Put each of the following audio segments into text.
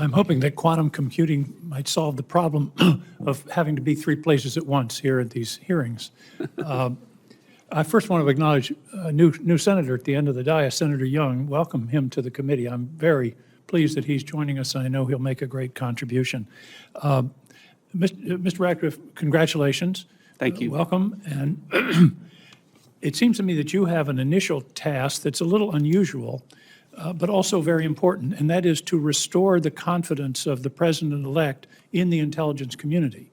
I'm hoping that quantum computing might solve the problem of having to be three places at once here at these hearings. I first want to acknowledge a new senator at the end of the dais, Senator Young. Welcome him to the committee. I'm very pleased that he's joining us, and I know he'll make a great contribution. Mr. Ratcliffe, congratulations. Thank you. Welcome. And it seems to me that you have an initial task that's a little unusual, but also very important, and that is to restore the confidence of the president-elect in the intelligence community.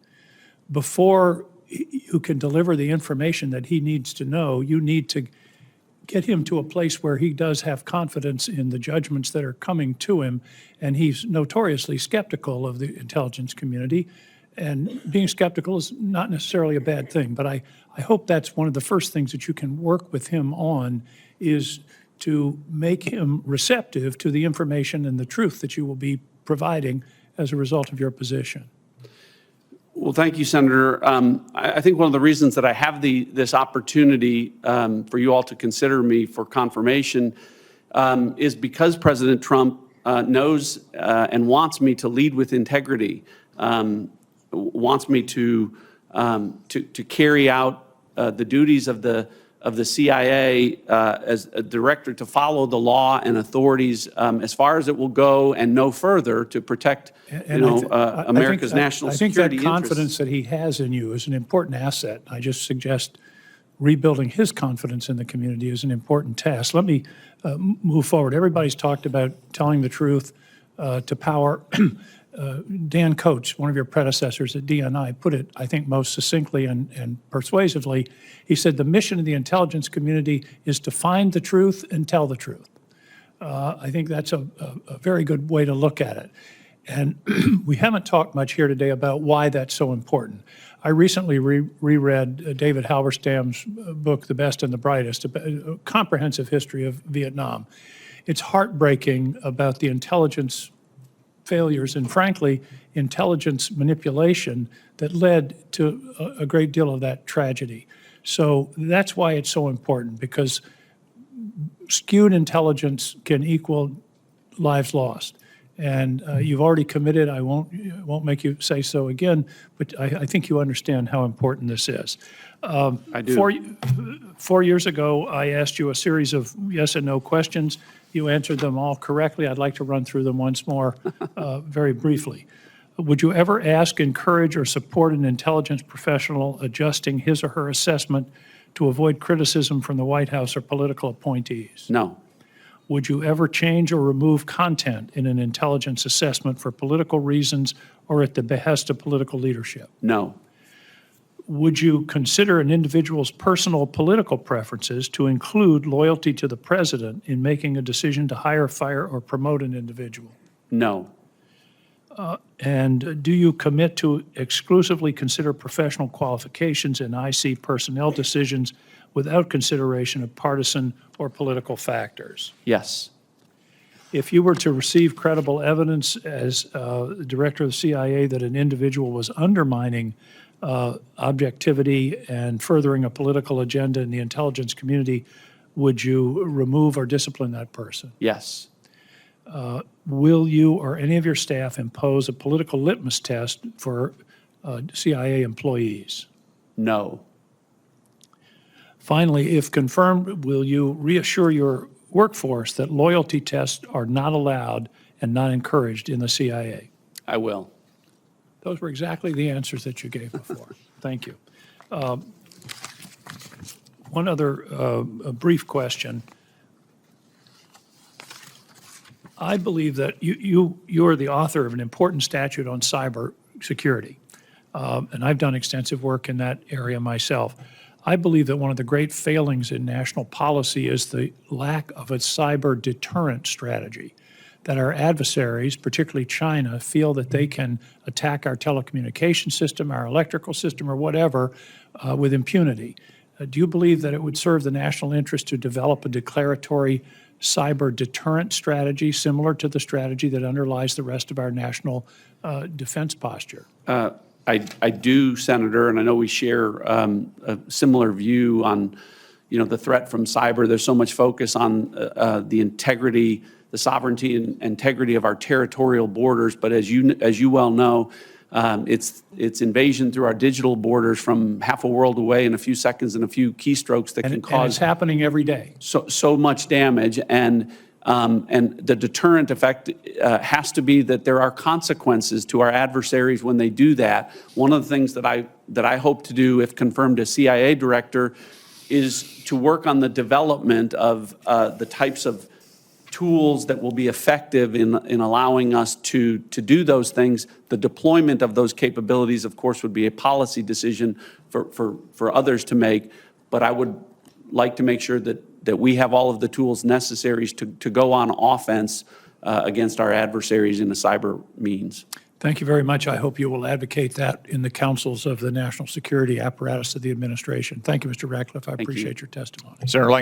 Before you can deliver the information that he needs to know, you need to get him to a place where he does have confidence in the judgments that are coming to him, and he's notoriously skeptical of the intelligence community. And being skeptical is not necessarily a bad thing, but I hope that's one of the first things that you can work with him on, is to make him receptive to the information and the truth that you will be providing as a result of your position. Well, thank you, Senator. I think one of the reasons that I have this opportunity for you all to consider me for confirmation is because President Trump knows and wants me to lead with integrity, wants me to carry out the duties of the CIA as a director, to follow the law and authorities as far as it will go and no further, to protect America's national security interests. I think that confidence that he has in you is an important asset. I just suggest rebuilding his confidence in the community is an important task. Let me move forward. Everybody's talked about telling the truth to power. Dan Coates, one of your predecessors at DNI, put it, I think, most succinctly and persuasively. He said, the mission of the intelligence community is to find the truth and tell the truth. I think that's a very good way to look at it. And we haven't talked much here today about why that's so important. I recently reread David Halberstam's book, The Best and the Brightest, a comprehensive history of Vietnam. It's heartbreaking about the intelligence failures and, frankly, intelligence manipulation that led to a great deal of that tragedy. So that's why it's so important, because skewed intelligence can equal lives lost. And you've already committed. I won't make you say so again, but I think you understand how important this is. I do. 4 years ago, I asked you a series of yes and no questions. You answered them all correctly. I'd like to run through them once more very briefly. Would you ever ask, encourage, or support an intelligence professional adjusting his or her assessment to avoid criticism from the White House or political appointees? No. Would you ever change or remove content in an intelligence assessment for political reasons or at the behest of political leadership? No. Would you consider an individual's personal political preferences to include loyalty to the president in making a decision to hire, fire, or promote an individual? No. And do you commit to exclusively consider professional qualifications in IC personnel decisions without consideration of partisan or political factors? Yes. If you were to receive credible evidence as director of the CIA that an individual was undermining objectivity and furthering a political agenda in the intelligence community, would you remove or discipline that person? Yes. Will you or any of your staff impose a political litmus test for CIA employees? No. Finally, if confirmed, will you reassure your workforce that loyalty tests are not allowed and not encouraged in the CIA? I will. Those were exactly the answers that you gave before. Thank you. One other brief question. I believe that you are the author of an important statute on cyber security, and I've done extensive work in that area myself. I believe that one of the great failings in national policy is the lack of a cyber deterrent strategy, that our adversaries, particularly China, feel that they can attack our telecommunication system, our electrical system, or whatever with impunity. Do you believe that it would serve the national interest to develop a declaratory cyber deterrent strategy similar to the strategy that underlies the rest of our national defense posture? I do, Senator, and I know we share a similar view on, the threat from cyber. There's so much focus on the integrity the sovereignty and integrity of our territorial borders. But as you well know, it's invasion through our digital borders from half a world away in a few seconds and a few keystrokes that can And cause it's happening every day. so much damage. And the deterrent effect has to be that there are consequences to our adversaries when they do that. One of the things that I hope to do, if confirmed as CIA director, is to work on the development of the types of tools that will be effective in allowing us to do those things. The deployment of those capabilities, of course, would be a policy decision for others to make, but I would like to make sure that we have all of the tools necessary to go on offense against our adversaries in a cyber means. Thank you very much. I hope you will advocate that in the councils of the national security apparatus of the administration. Thank you, Mr. Ratcliffe. I appreciate your testimony. Senator Lang.